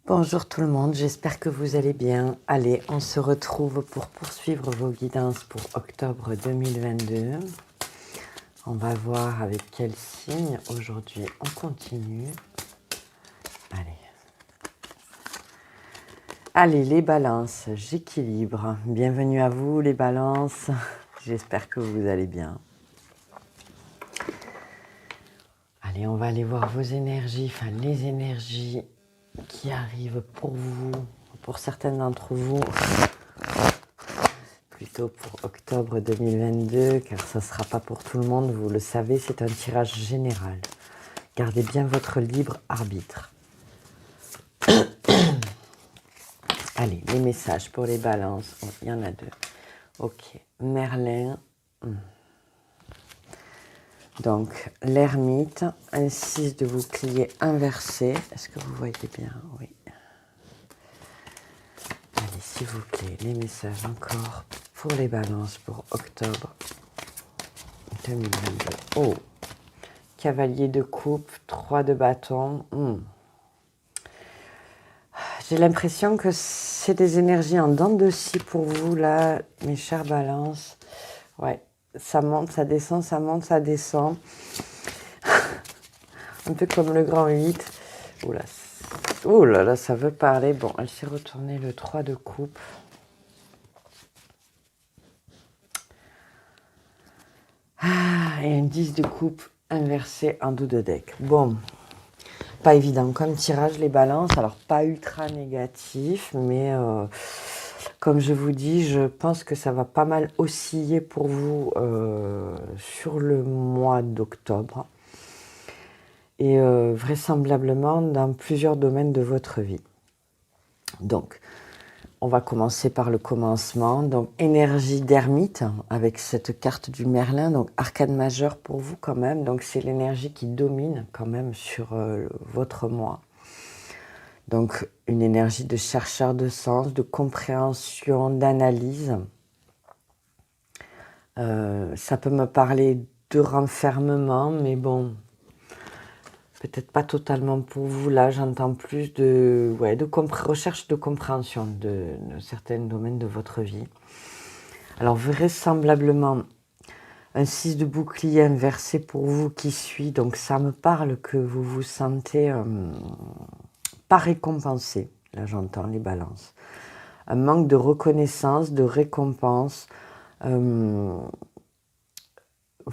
Bonjour tout le monde, j'espère que vous allez bien. Allez, on se retrouve pour poursuivre vos guidances pour octobre 2022. On va voir avec quel signe aujourd'hui on continue. Allez. Allez, les balances, j'équilibre. Bienvenue à vous les balances, j'espère que vous allez bien. Allez, on va aller voir vos énergies, enfin les énergies qui arrivent pour vous, pour certaines d'entre vous. Plutôt pour octobre 2022, car ça ne sera pas pour tout le monde, vous le savez, c'est un tirage général. Gardez bien votre libre arbitre. Allez, les messages pour les balances, oh, il y en a deux. Ok, Merlin. Donc, l'ermite, un 6 de bouclier inversé. Est-ce que vous voyez bien? Oui. Allez, s'il vous plaît, les messages encore pour les balances pour octobre 2022. Oh, cavalier de coupe, 3 de bâton. J'ai l'impression que c'est des énergies en dents de scie pour vous, là, mes chères balances. Ouais, ça monte, ça descend, ça monte, ça descend. Un peu comme le grand 8. Oula, oh là là, ça veut parler. Bon, elle s'est retournée le 3 de coupe. Et un 10 de coupe inversé en dos de deck. Bon, pas évident comme tirage les balances. Alors, pas ultra négatif, mais comme je vous dis, je pense que ça va pas mal osciller pour vous sur le mois d'octobre. Et vraisemblablement dans plusieurs domaines de votre vie. Donc, on va commencer par le commencement. Donc, énergie d'ermite avec cette carte du Merlin. Donc, arcane majeur pour vous quand même. Donc, c'est l'énergie qui domine quand même sur votre mois. Donc, une énergie de chercheur de sens, de compréhension, d'analyse. Ça peut me parler de renfermement, mais bon, peut-être pas totalement pour vous. Là, j'entends plus de recherche de compréhension de certains domaines de votre vie. Alors, vraisemblablement, un 6 de bouclier inversé pour vous qui suit. Donc, ça me parle que vous vous sentez pas récompensé. Là, j'entends les balances. Un manque de reconnaissance, de récompense. Vous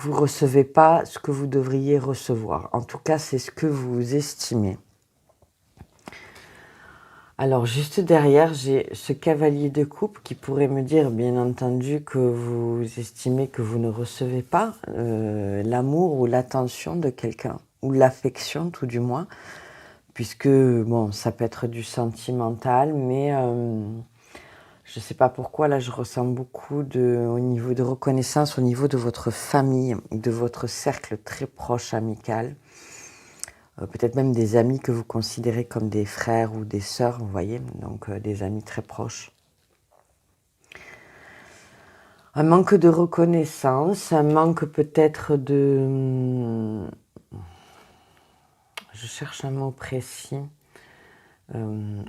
ne recevez pas ce que vous devriez recevoir. En tout cas, c'est ce que vous estimez. Alors, juste derrière, j'ai ce cavalier de coupe qui pourrait me dire, bien entendu, que vous estimez que vous ne recevez pas l'amour ou l'attention de quelqu'un, ou l'affection tout du moins, puisque, bon, ça peut être du sentimental, mais je ne sais pas pourquoi, là, je ressens beaucoup au niveau de reconnaissance, au niveau de votre famille, de votre cercle très proche amical. Peut-être même des amis que vous considérez comme des frères ou des sœurs, vous voyez, donc des amis très proches. Un manque de reconnaissance, un manque peut-être de... Je cherche un mot précis,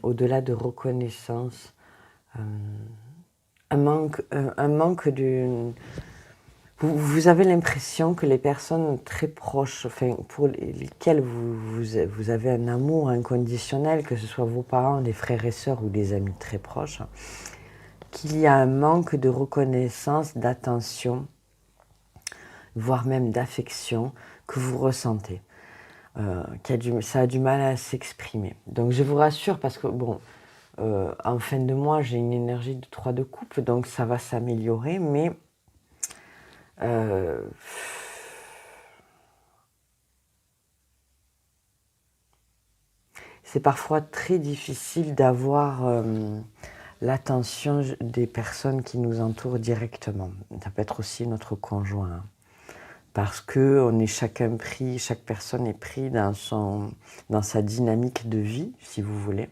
au-delà de reconnaissance, un manque de... Vous avez l'impression que les personnes très proches, enfin, pour lesquelles vous avez un amour inconditionnel, que ce soit vos parents, des frères et sœurs ou des amis très proches, qu'il y a un manque de reconnaissance, d'attention, voire même d'affection que vous ressentez. Ça a du mal à s'exprimer. Donc je vous rassure parce que, bon, en fin de mois, j'ai une énergie de 3 de coupe, donc ça va s'améliorer, mais... c'est parfois très difficile d'avoir l'attention des personnes qui nous entourent directement. Ça peut être aussi notre conjoint. Hein, parce qu'on est chacun pris, chaque personne est pris dans sa dynamique de vie, si vous voulez.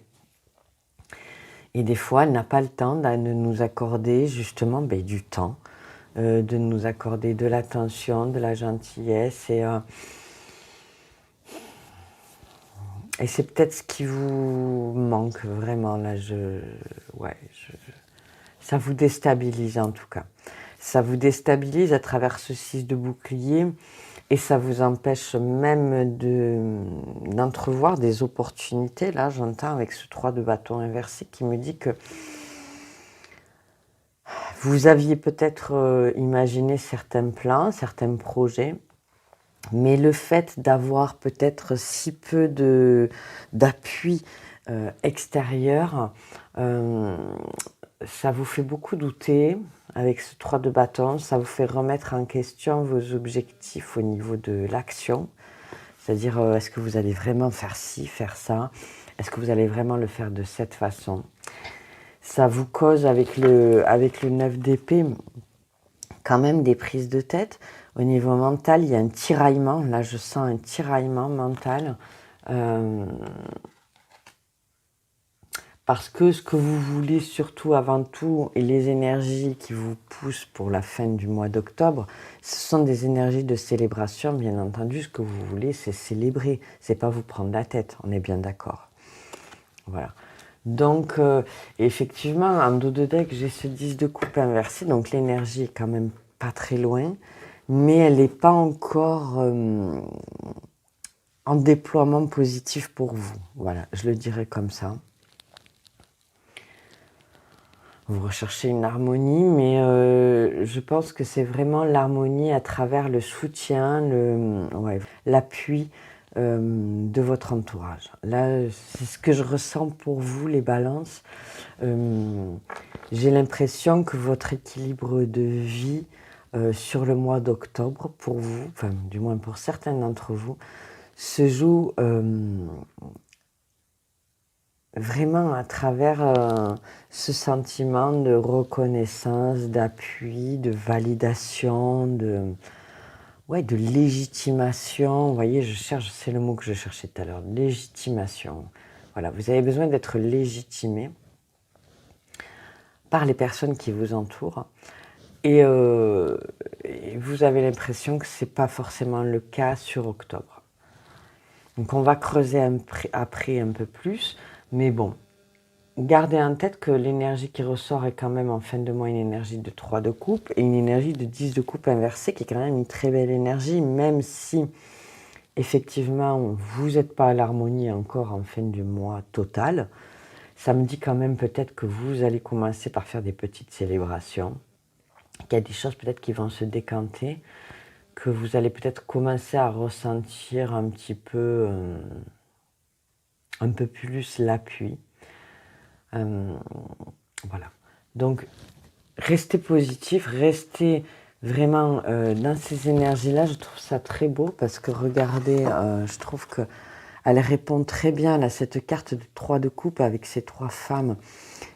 Et des fois, elle n'a pas le temps de nous accorder justement du temps, de nous accorder de l'attention, de la gentillesse. Et c'est peut-être ce qui vous manque vraiment, là, ça vous déstabilise en tout cas. Ça vous déstabilise à travers ce 6 de bouclier et ça vous empêche même d'entrevoir des opportunités. Là, j'entends avec ce 3 de bâton inversé qui me dit que vous aviez peut-être imaginé certains plans, certains projets, mais le fait d'avoir peut-être si peu d'appui extérieur, ça vous fait beaucoup douter avec ce 3 de bâton, ça vous fait remettre en question vos objectifs au niveau de l'action, c'est-à-dire est-ce que vous allez vraiment faire ci, faire ça, est-ce que vous allez vraiment le faire de cette façon. Ça vous cause avec le 9 d'épée quand même des prises de tête. Au niveau mental, il y a un tiraillement, là je sens un tiraillement mental. Parce que ce que vous voulez surtout avant tout, et les énergies qui vous poussent pour la fin du mois d'octobre, ce sont des énergies de célébration, bien entendu. Ce que vous voulez, c'est célébrer, c'est pas vous prendre la tête, on est bien d'accord. Voilà. Donc, effectivement, en dos de deck, j'ai ce 10 de coupe inversé, donc l'énergie est quand même pas très loin, mais elle n'est pas encore en déploiement positif pour vous. Voilà, je le dirais comme ça. Vous recherchez une harmonie, mais je pense que c'est vraiment l'harmonie à travers le soutien, l'appui de votre entourage. Là, c'est ce que je ressens pour vous, les balances. J'ai l'impression que votre équilibre de vie sur le mois d'octobre, pour vous, enfin du moins pour certains d'entre vous, se joue vraiment à travers ce sentiment de reconnaissance, d'appui, de validation, de légitimation. Vous voyez, c'est le mot que je cherchais tout à l'heure, légitimation. Voilà, vous avez besoin d'être légitimé par les personnes qui vous entourent. Et vous avez l'impression que ce n'est pas forcément le cas sur octobre. Donc on va creuser après un peu plus, mais bon, gardez en tête que l'énergie qui ressort est quand même en fin de mois une énergie de 3 de coupe et une énergie de 10 de coupe inversée qui est quand même une très belle énergie, même si effectivement vous n'êtes pas à l'harmonie encore en fin du mois total. Ça me dit quand même peut-être que vous allez commencer par faire des petites célébrations, qu'il y a des choses peut-être qui vont se décanter, que vous allez peut-être commencer à ressentir un petit peu, un peu plus l'appui. Voilà. Donc, restez positif, restez vraiment dans ces énergies-là. Je trouve ça très beau parce que regardez, je trouve qu'elle répond très bien à cette carte de 3 de coupe avec ces 3 femmes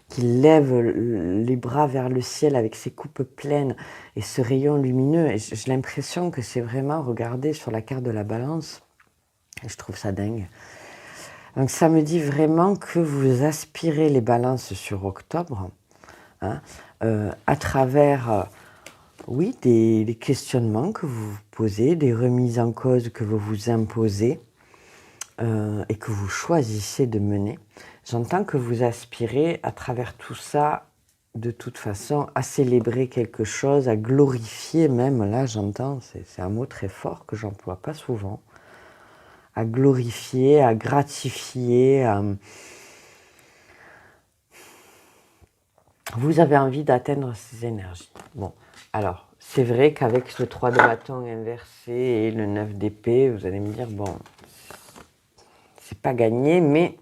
qui lèvent les bras vers le ciel avec ces coupes pleines et ce rayon lumineux. Et j'ai l'impression que c'est vraiment, regardez sur la carte de la balance, et je trouve ça dingue. Donc ça me dit vraiment que vous aspirez les balances sur octobre, hein, à travers, oui, des questionnements que vous vous posez, des remises en cause que vous vous imposez et que vous choisissez de mener. J'entends que vous aspirez à travers tout ça, de toute façon, à célébrer quelque chose, à glorifier même, là j'entends, c'est un mot très fort que j'emploie pas souvent, à glorifier, à gratifier, vous avez envie d'atteindre ces énergies. Bon, alors, c'est vrai qu'avec le 3 de bâton inversé et le 9 d'épée, vous allez me dire, bon, c'est pas gagné, mais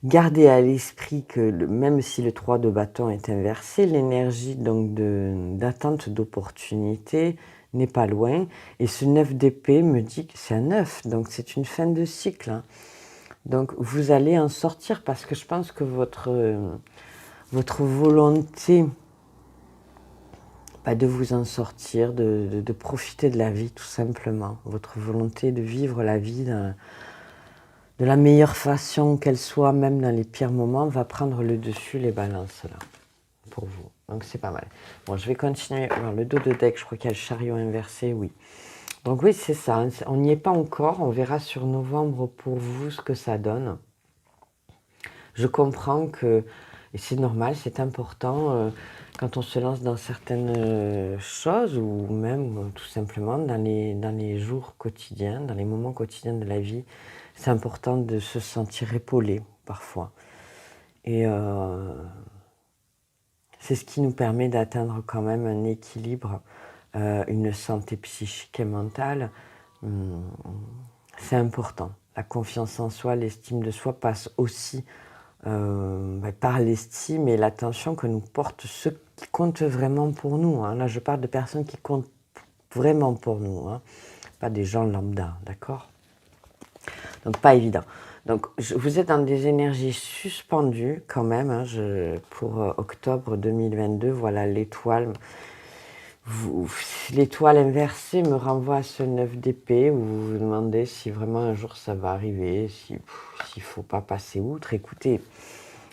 gardez à l'esprit que même si le 3 de bâton est inversé, l'énergie donc d'attente d'opportunité n'est pas loin. Et ce 9 d'épée me dit que c'est un 9, donc c'est une fin de cycle. Hein. Donc vous allez en sortir parce que je pense que votre volonté de vous en sortir, de profiter de la vie tout simplement, votre volonté de vivre la vie de la meilleure façon qu'elle soit, même dans les pires moments, va prendre le dessus les balances là, pour vous. Donc c'est pas mal. Bon, je vais continuer. Alors, le dos de deck, je crois qu'il y a le chariot inversé, oui. Donc oui, c'est ça, hein, on n'y est pas encore, on verra sur novembre pour vous ce que ça donne. Je comprends que, et c'est normal, c'est important, quand on se lance dans certaines choses, ou même tout simplement dans les jours quotidiens, dans les moments quotidiens de la vie, c'est important de se sentir épaulé parfois. Et c'est ce qui nous permet d'atteindre quand même un équilibre, une santé psychique et mentale. C'est important. La confiance en soi, l'estime de soi passe aussi par l'estime et l'attention que nous portent ceux qui comptent vraiment pour nous. Hein. Là, je parle de personnes qui comptent vraiment pour nous, hein. Pas des gens lambda, d'accord? Donc, pas évident. Donc, vous êtes dans des énergies suspendues quand même. Hein, pour octobre 2022, voilà l'étoile. L'étoile inversée me renvoie à ce 9 d'épée où vous vous demandez si vraiment un jour ça va arriver, s'il ne faut pas passer outre. Écoutez,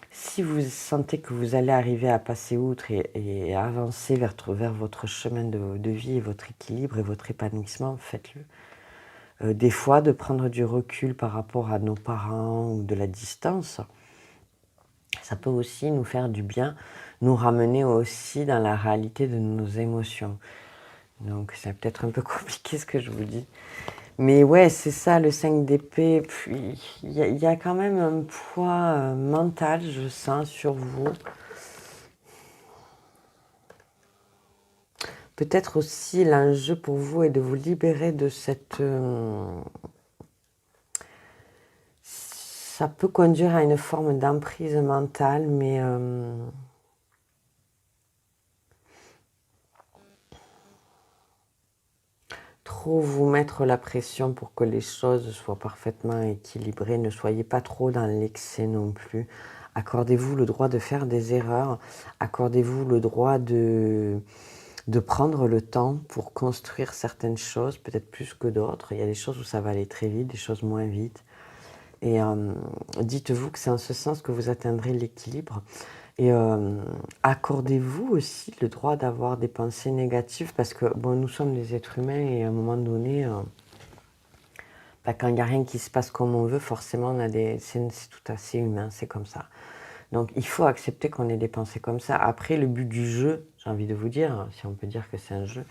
si vous sentez que vous allez arriver à passer outre et à avancer vers votre chemin de vie et votre équilibre et votre épanouissement, faites-le. Des fois, de prendre du recul par rapport à nos parents ou de la distance, ça peut aussi nous faire du bien, nous ramener aussi dans la réalité de nos émotions. Donc c'est peut-être un peu compliqué ce que je vous dis. Mais ouais, c'est ça le 5 d'épée. Puis il y a quand même un poids mental, je sens, sur vous. Peut-être aussi l'enjeu pour vous est de vous libérer de cette... ça peut conduire à une forme d'emprise mentale, mais... trop vous mettre la pression pour que les choses soient parfaitement équilibrées. Ne soyez pas trop dans l'excès non plus. Accordez-vous le droit de faire des erreurs. Accordez-vous le droit de prendre le temps pour construire certaines choses, peut-être plus que d'autres. Il y a des choses où ça va aller très vite, des choses moins vite. Et dites-vous que c'est en ce sens que vous atteindrez l'équilibre. Et accordez-vous aussi le droit d'avoir des pensées négatives parce que bon, nous sommes des êtres humains et à un moment donné, quand il n'y a rien qui se passe comme on veut, forcément, c'est tout assez humain, c'est comme ça. Donc il faut accepter qu'on ait des pensées comme ça. Après, le but du jeu, j'ai envie de vous dire, si on peut dire que c'est un jeu,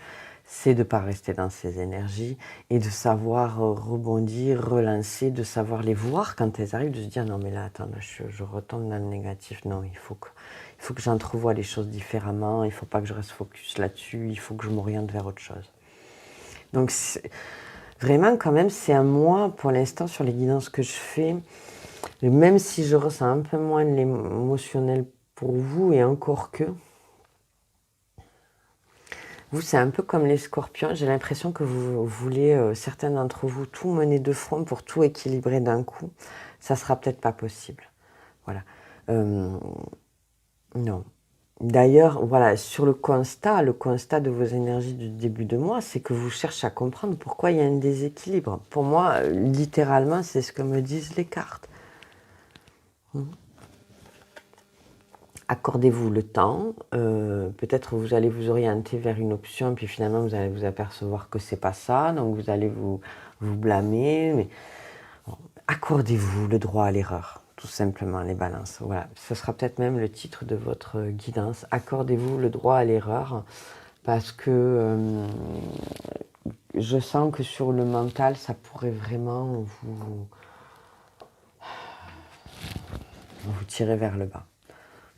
c'est de ne pas rester dans ces énergies et de savoir rebondir, relancer, de savoir les voir quand elles arrivent, de se dire non mais là, attends, là, je retombe dans le négatif, non, il faut que j'entrevoie les choses différemment, il ne faut pas que je reste focus là-dessus, il faut que je m'oriente vers autre chose. Donc vraiment quand même, c'est un mois pour l'instant sur les guidances que je fais, même si je ressens un peu moins de l'émotionnel pour vous et encore que, vous, c'est un peu comme les scorpions. J'ai l'impression que vous voulez, certains d'entre vous, tout mener de front pour tout équilibrer d'un coup. Ça sera peut-être pas possible. Voilà. Non. D'ailleurs, voilà, sur le constat de vos énergies du début de mois, c'est que vous cherchez à comprendre pourquoi il y a un déséquilibre. Pour moi, littéralement, c'est ce que me disent les cartes. Accordez-vous le temps, peut-être vous allez vous orienter vers une option, puis finalement vous allez vous apercevoir que c'est pas ça, donc vous allez vous blâmer, mais bon, accordez-vous le droit à l'erreur, tout simplement les balances. Voilà, ce sera peut-être même le titre de votre guidance, accordez-vous le droit à l'erreur, parce que je sens que sur le mental, ça pourrait vraiment vous tirer vers le bas.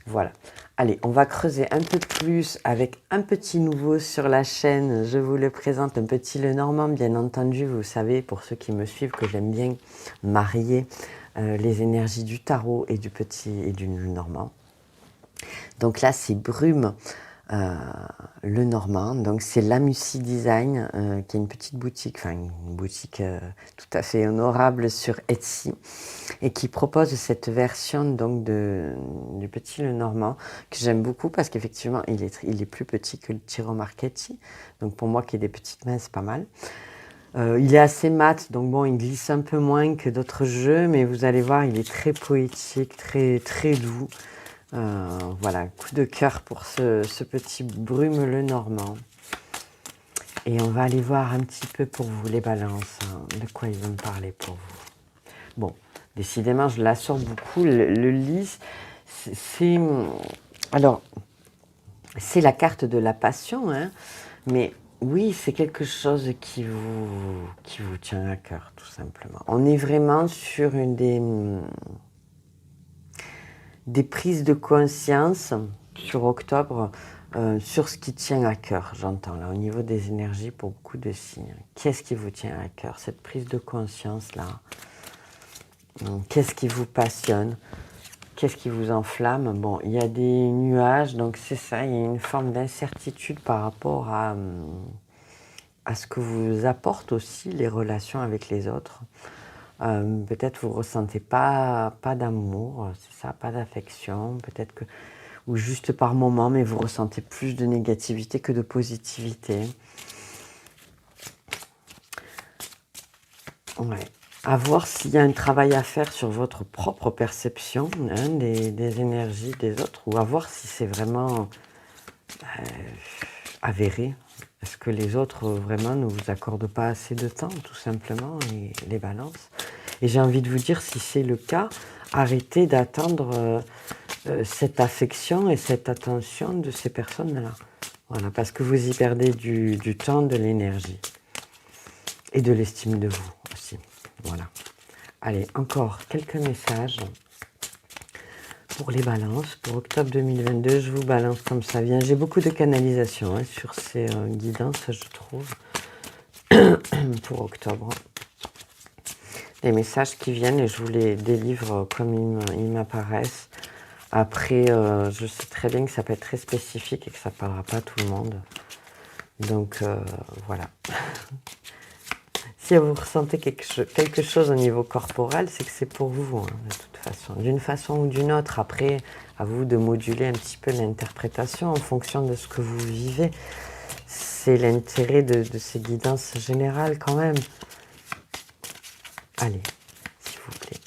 Voilà. Allez, on va creuser un peu plus avec un petit nouveau sur la chaîne. Je vous le présente, un petit Lenormand, bien entendu. Vous savez, pour ceux qui me suivent, que j'aime bien marier les énergies du tarot et du Lenormand. Donc là, c'est Brume Lenormand. Donc c'est Lamussy Design, qui est une petite boutique, enfin une boutique tout à fait honorable sur Etsy, et qui propose cette version donc du petit Lenormand que j'aime beaucoup parce qu'effectivement il est plus petit que le Tiro Marchetti. Donc pour moi qui ai des petites mains, c'est pas mal. Il est assez mat, donc bon, il glisse un peu moins que d'autres jeux, mais vous allez voir, il est très poétique, très, très doux. Voilà, coup de cœur pour ce petit Brume Lenormand. Et on va aller voir un petit peu pour vous, les balances, hein, de quoi ils vont me parler pour vous. Bon, décidément, je la sors beaucoup. Le lys, c'est... Alors, c'est la carte de la passion, hein, mais oui, c'est quelque chose qui vous tient à cœur, tout simplement. On est vraiment sur une des prises de conscience sur octobre, sur ce qui tient à cœur, j'entends là, au niveau des énergies pour beaucoup de signes. Qu'est-ce qui vous tient à cœur, cette prise de conscience-là? Qu'est-ce qui vous passionne? Qu'est-ce qui vous enflamme? Bon, il y a des nuages, donc c'est ça, il y a une forme d'incertitude par rapport à ce que vous apportent aussi les relations avec les autres. Peut-être vous ne ressentez pas d'amour, c'est ça, pas d'affection, peut-être que, ou juste par moment, mais vous ressentez plus de négativité que de positivité. Ouais. À voir s'il y a un travail à faire sur votre propre perception, hein, des énergies des autres, ou à voir si c'est vraiment avéré. Est-ce que les autres vraiment ne vous accordent pas assez de temps, tout simplement, les balances? Et j'ai envie de vous dire, si c'est le cas, arrêtez d'attendre cette affection et cette attention de ces personnes-là. Voilà, parce que vous y perdez du temps, de l'énergie. Et de l'estime de vous aussi. Voilà. Allez, encore quelques messages pour les balances. Pour octobre 2022, je vous balance comme ça vient. J'ai beaucoup de canalisation, hein, sur ces guidances, je trouve, pour octobre. Les messages qui viennent et je vous les délivre comme ils m'apparaissent. Après, je sais très bien que ça peut être très spécifique et que ça ne parlera pas à tout le monde. Donc, voilà. Si vous ressentez quelque chose au niveau corporel, c'est que c'est pour vous, hein, de toute façon. D'une façon ou d'une autre. Après, à vous de moduler un petit peu l'interprétation en fonction de ce que vous vivez. C'est l'intérêt de ces guidances générales quand même. Allez, s'il vous plaît.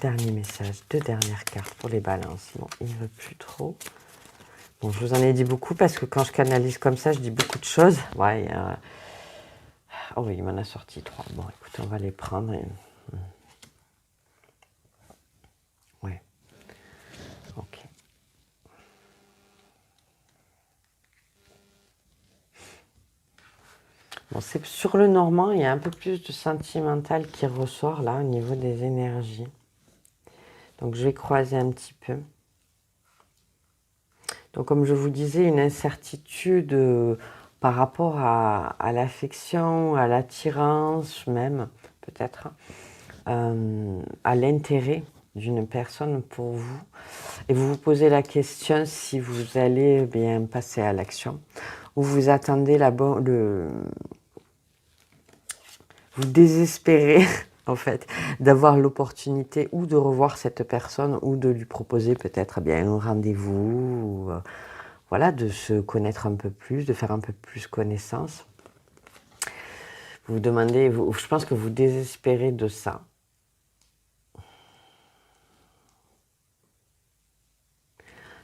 Dernier message, 2 dernières cartes pour les balances. Bon, il ne veut plus trop. Bon, je vous en ai dit beaucoup parce que quand je canalise comme ça, je dis beaucoup de choses. Ouais, oh oui, il m'en a sorti 3. Bon, écoutez, on va les prendre. Ouais. Ok. Bon, c'est sur le normand, il y a un peu plus de sentimental qui ressort là au niveau des énergies. Donc je vais croiser un petit peu. Donc comme je vous disais, une incertitude par rapport à l'affection, à l'attirance même, peut-être, à l'intérêt d'une personne pour vous. Et vous vous posez la question si vous allez bien passer à l'action ou vous attendez vous désespérez en fait d'avoir l'opportunité ou de revoir cette personne ou de lui proposer peut-être bien un rendez-vous, ou, voilà, de se connaître un peu plus, de faire un peu plus connaissance. Vous vous demandez, je pense que vous désespérez de ça.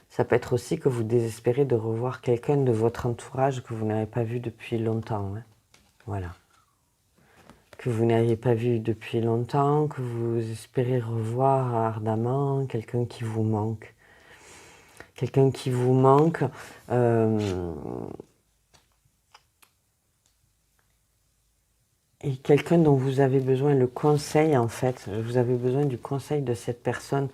Ça peut être aussi que vous désespérez de revoir quelqu'un de votre entourage que vous n'avez pas vu depuis longtemps. Hein. Voilà. Que vous n'aviez pas vu depuis longtemps, que vous espérez revoir ardemment, quelqu'un qui vous manque. Quelqu'un qui vous manque. Et quelqu'un dont vous avez besoin, le conseil en fait. Vous avez besoin du conseil de cette personne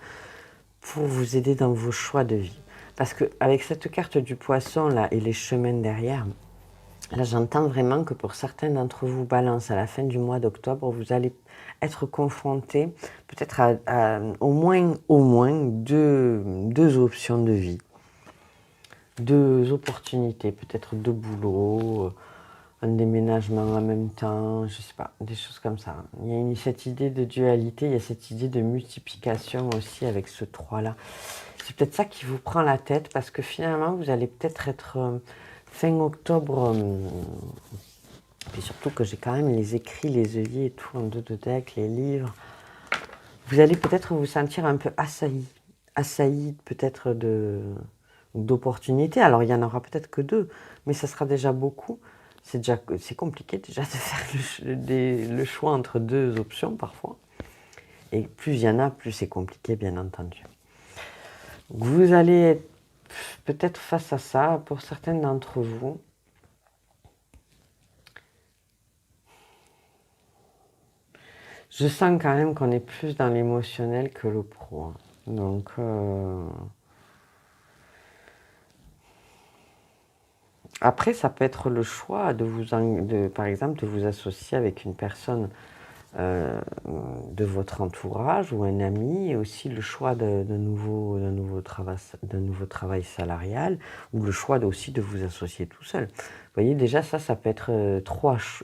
pour vous aider dans vos choix de vie. Parce qu'avec cette carte du poisson là et les chemins derrière, là j'entends vraiment que pour certains d'entre vous, balance, à la fin du mois d'octobre, vous allez être confrontés peut-être à au moins deux options de vie. 2 opportunités, peut-être 2 boulots, un déménagement en même temps, je sais pas, des choses comme ça. Il y a cette idée de dualité, il y a cette idée de multiplication aussi avec ce 3-là. C'est peut-être ça qui vous prend la tête parce que finalement, vous allez peut-être être fin octobre, puis surtout que j'ai quand même les écrits, les œillets et tout en 2 de deck, les livres. Vous allez peut-être vous sentir un peu assailli peut-être d'opportunités. Alors, il n'y en aura peut-être que 2, mais ça sera déjà beaucoup. c'est compliqué déjà de faire le choix entre deux options parfois. Et plus il y en a, plus c'est compliqué, bien entendu. Vous allez être peut-être face à ça, pour certains d'entre vous. Je sens quand même qu'on est plus dans l'émotionnel que le pro. Hein. Donc, après, ça peut être le choix par exemple, de vous associer avec une personne de votre entourage ou un ami, et aussi le choix d'un nouveau travail salarial, ou le choix aussi de vous associer tout seul. Vous voyez, déjà, ça peut être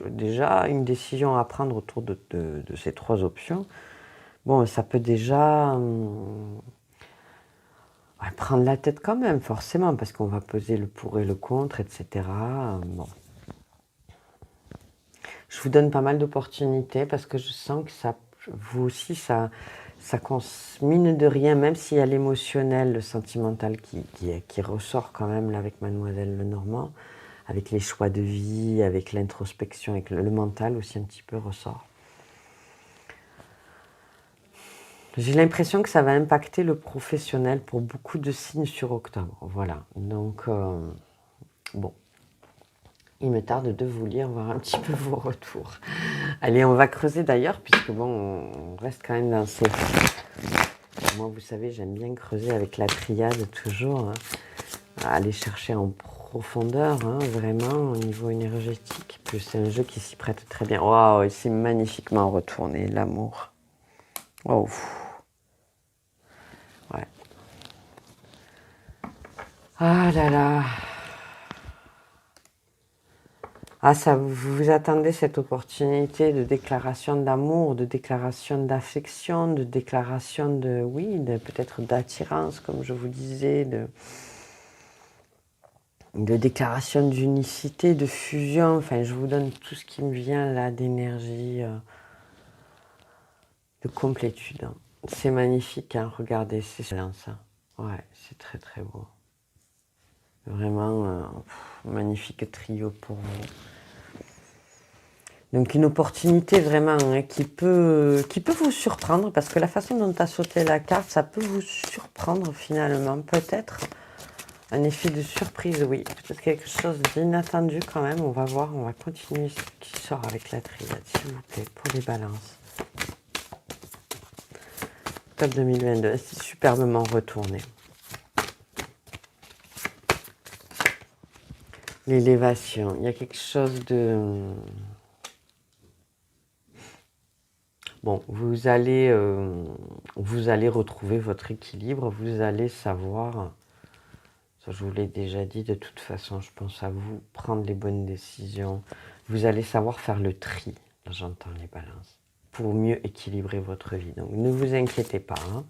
déjà une décision à prendre autour de ces trois options. Bon, ça peut déjà prendre la tête quand même, forcément, parce qu'on va peser le pour et le contre, etc. Bon. Je vous donne pas mal d'opportunités parce que je sens que ça, vous aussi, ça mine de rien, même s'il y a l'émotionnel, le sentimental qui ressort quand même là avec Mademoiselle Lenormand, avec les choix de vie, avec l'introspection, avec le mental aussi un petit peu ressort. J'ai l'impression que ça va impacter le professionnel pour beaucoup de signes sur octobre. Voilà, donc bon. Il me tarde de vous lire, voir un petit peu vos retours. Allez, on va creuser d'ailleurs, puisque bon, on reste quand même dans ces... Moi, vous savez, j'aime bien creuser avec la triade toujours. Hein. Aller chercher en profondeur, hein, vraiment, au niveau énergétique. Puis c'est un jeu qui s'y prête très bien. Waouh, c'est magnifiquement retourné, l'amour. Oh. Ouais. Ah là là. Ah, ça, vous attendez cette opportunité de déclaration d'amour, de déclaration d'affection, de déclaration de, oui, peut-être d'attirance, comme je vous disais, de déclaration d'unicité, de fusion. Enfin, je vous donne tout ce qui me vient là d'énergie, de complétude. Hein. C'est magnifique, hein, regardez, c'est ça. Ouais, c'est très très beau. Vraiment, magnifique trio pour vous. Donc une opportunité vraiment hein, qui peut vous surprendre, parce que la façon dont tu as sauté la carte, ça peut vous surprendre finalement, peut-être un effet de surprise, oui, peut-être quelque chose d'inattendu quand même, on va voir, on va continuer ce qui sort avec la triade, s'il vous plaît, pour les balances. Top 2022, c'est superbement retourné. L'élévation, il y a quelque chose de... Bon, vous allez retrouver votre équilibre, vous allez savoir, ça je vous l'ai déjà dit, de toute façon, je pense à vous, prendre les bonnes décisions. Vous allez savoir faire le tri, j'entends les balances, pour mieux équilibrer votre vie. Donc ne vous inquiétez pas, hein.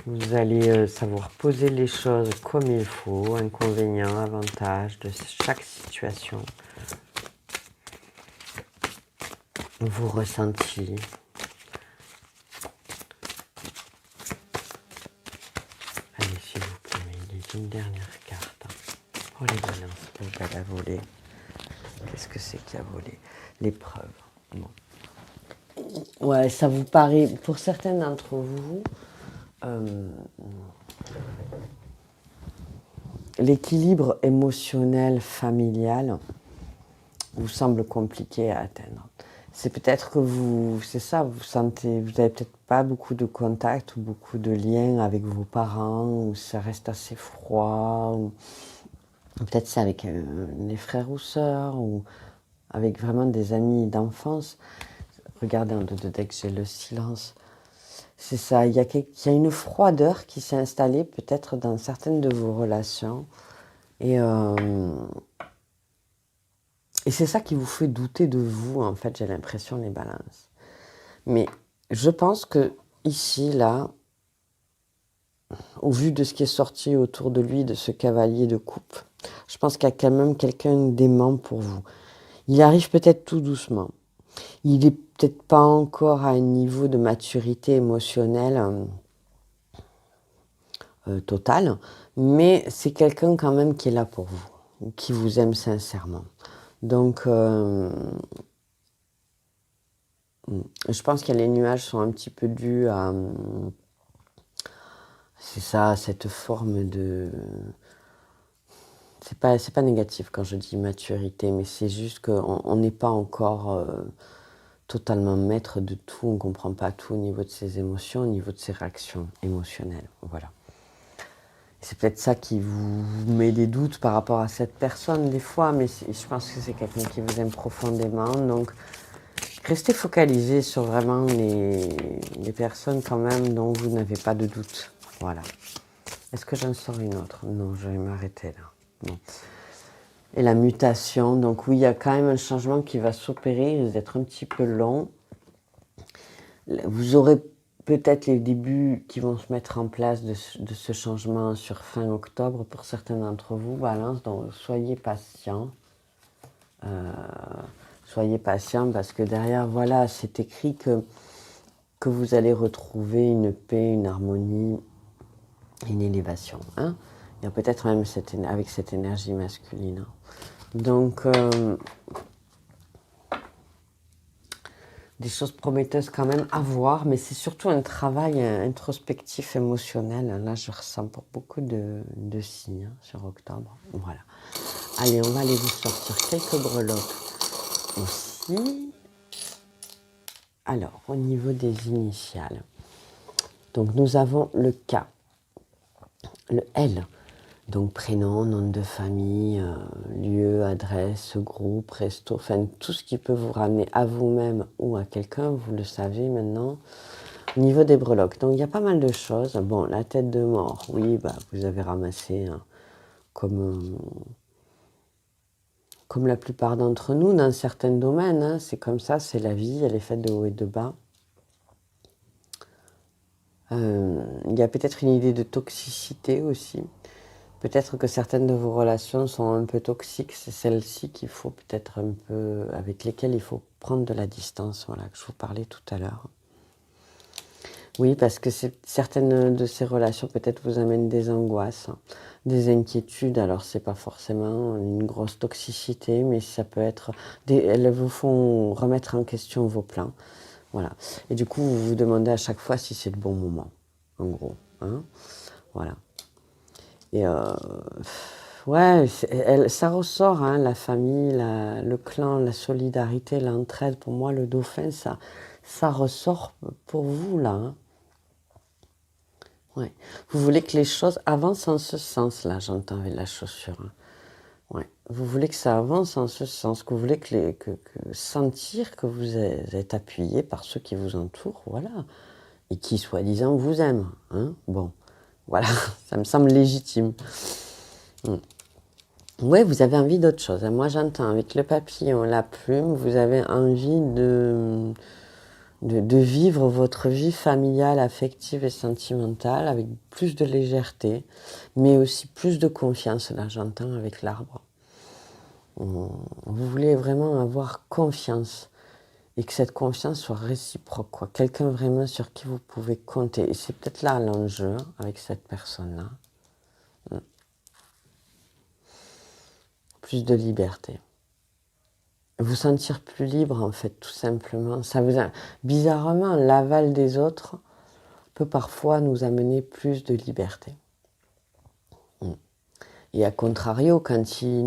Vous allez savoir poser les choses comme il faut, inconvénients, avantages de chaque situation, vos ressentis. Allez, s'il vous plaît, il y a une dernière carte. Oh, les balances, elle a volé. Qu'est-ce que c'est qui a volé? L'épreuve. Bon. Ouais, ça vous paraît, pour certains d'entre vous, l'équilibre émotionnel, familial, vous semble compliqué à atteindre. C'est peut-être que vous avez peut-être pas beaucoup de contact ou beaucoup de liens avec vos parents, ou ça reste assez froid, ou peut-être c'est avec les frères ou sœurs, ou avec vraiment des amis d'enfance. Regardez en deux de deck, j'ai le silence. C'est ça, il y a une froideur qui s'est installée peut-être dans certaines de vos relations. Et c'est ça qui vous fait douter de vous, en fait, j'ai l'impression, les balances. Mais je pense que ici, là, au vu de ce qui est sorti autour de lui, de ce cavalier de coupe, je pense qu'il y a quand même quelqu'un d'aimant pour vous. Il arrive peut-être tout doucement. Il n'est peut-être pas encore à un niveau de maturité émotionnelle total, mais c'est quelqu'un quand même qui est là pour vous, qui vous aime sincèrement. Donc, je pense que les nuages sont un petit peu dus à... C'est ça, cette forme de... C'est pas négatif quand je dis maturité, mais c'est juste qu'on n'est pas encore totalement maître de tout, on ne comprend pas tout au niveau de ses émotions, au niveau de ses réactions émotionnelles. Voilà. C'est peut-être ça qui vous met des doutes par rapport à cette personne des fois, mais je pense que c'est quelqu'un qui vous aime profondément. Donc, restez focalisé sur vraiment les personnes quand même dont vous n'avez pas de doute. Voilà. Est-ce que j'en sors une autre? Non, je vais m'arrêter là. Bon. Et la mutation, donc oui, il y a quand même un changement qui va s'opérer, il risque d'être un petit peu long. Vous aurez peut-être les débuts qui vont se mettre en place de ce changement sur fin octobre pour certains d'entre vous, Balance, donc soyez patients. Soyez patients parce que derrière, voilà, c'est écrit que vous allez retrouver une paix, une harmonie, une élévation. Hein, il y a peut-être même avec cette énergie masculine. Donc, des choses prometteuses quand même à voir, mais c'est surtout un travail introspectif, émotionnel. Là, je ressens pour beaucoup de signes sur octobre. Voilà. Allez, on va aller vous sortir quelques breloques aussi. Alors, au niveau des initiales, donc nous avons le K, le L, donc prénom, nom de famille, lieu, adresse, groupe, resto, enfin tout ce qui peut vous ramener à vous-même ou à quelqu'un, vous le savez maintenant. Au niveau des breloques, donc il y a pas mal de choses. Bon, la tête de mort, oui, bah, vous avez ramassé comme la plupart d'entre nous dans certains domaines. Hein, c'est comme ça, c'est la vie, elle est faite de haut et de bas. Il y a peut-être une idée de toxicité aussi. Peut-être que certaines de vos relations sont un peu toxiques. C'est celles-ci qu'il faut peut-être un peu, avec lesquelles il faut prendre de la distance. Voilà, que je vous parlais tout à l'heure. Oui, parce que certaines de ces relations peut-être vous amènent des angoisses, des inquiétudes. Alors, c'est pas forcément une grosse toxicité, mais ça peut être... elles vous font remettre en question vos plans. Voilà. Et du coup, vous vous demandez à chaque fois si c'est le bon moment, en gros. Hein, voilà. Et ouais, ça ressort, hein, la famille, le clan, la solidarité, l'entraide. Pour moi, le dauphin, ça ressort pour vous, là. Hein. Ouais. Vous voulez que les choses avancent en ce sens-là, j'entends avec la chaussure. Hein. Ouais. Vous voulez que ça avance en ce sens, que vous voulez sentir que vous êtes appuyé par ceux qui vous entourent, voilà, et qui, soi-disant, vous aiment. Hein. Bon, voilà, ça me semble légitime. Oui, vous avez envie d'autre chose. Moi, j'entends avec le papillon, la plume, vous avez envie de vivre votre vie familiale, affective et sentimentale avec plus de légèreté, mais aussi plus de confiance, là, j'entends avec l'arbre. Vous voulez vraiment avoir confiance et que cette confiance soit réciproque, quoi. Quelqu'un vraiment sur qui vous pouvez compter. Et c'est peut-être là l'enjeu avec cette personne-là. Plus de liberté. Vous sentir plus libre, en fait, tout simplement. Bizarrement, l'aval des autres peut parfois nous amener plus de liberté. Et à contrario, quand il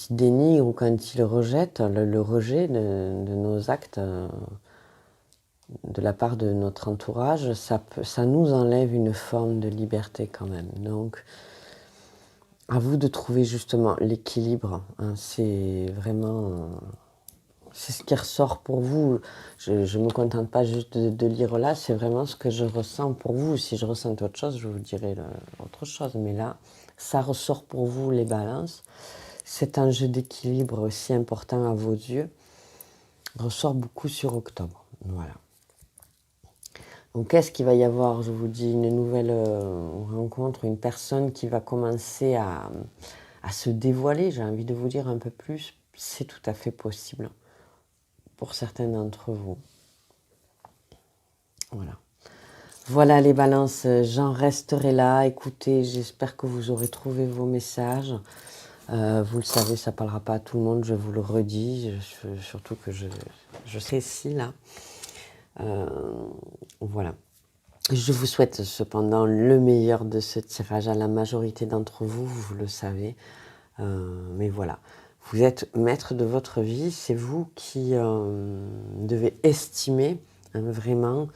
dénigre ou quand il rejette, le rejet de nos actes de la part de notre entourage, ça nous enlève une forme de liberté quand même. Donc, à vous de trouver justement l'équilibre. Hein, c'est vraiment... c'est ce qui ressort pour vous. Je ne me contente pas juste de lire là, c'est vraiment ce que je ressens pour vous. Si je ressens autre chose, je vous dirai autre chose. Mais là, ça ressort pour vous les balances. Cet enjeu d'équilibre aussi important à vos yeux ressort beaucoup sur octobre. Voilà. Donc, qu'est-ce qu'il va y avoir? Je vous dis une nouvelle rencontre, une personne qui va commencer à se dévoiler. J'ai envie de vous dire un peu plus. C'est tout à fait possible pour certains d'entre vous. Voilà. Voilà les balances, j'en resterai là. Écoutez, j'espère que vous aurez trouvé vos messages. Vous le savez, ça ne parlera pas à tout le monde, je vous le redis, surtout que je serai ici, là. Voilà. Je vous souhaite cependant le meilleur de ce tirage à la majorité d'entre vous, vous le savez. Mais voilà, vous êtes maître de votre vie, c'est vous qui devez estimer vraiment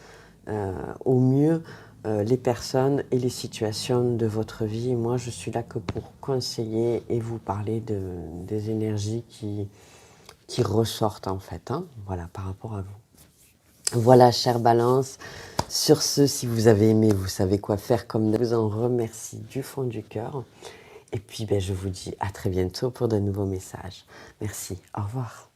au mieux les personnes et les situations de votre vie. Moi, je suis là que pour conseiller et vous parler des énergies qui ressortent en fait, hein, voilà, par rapport à vous. Voilà, chère Balance. Sur ce, si vous avez aimé, vous savez quoi faire. Comme je vous en remercie du fond du cœur. Et puis, je vous dis à très bientôt pour de nouveaux messages. Merci. Au revoir.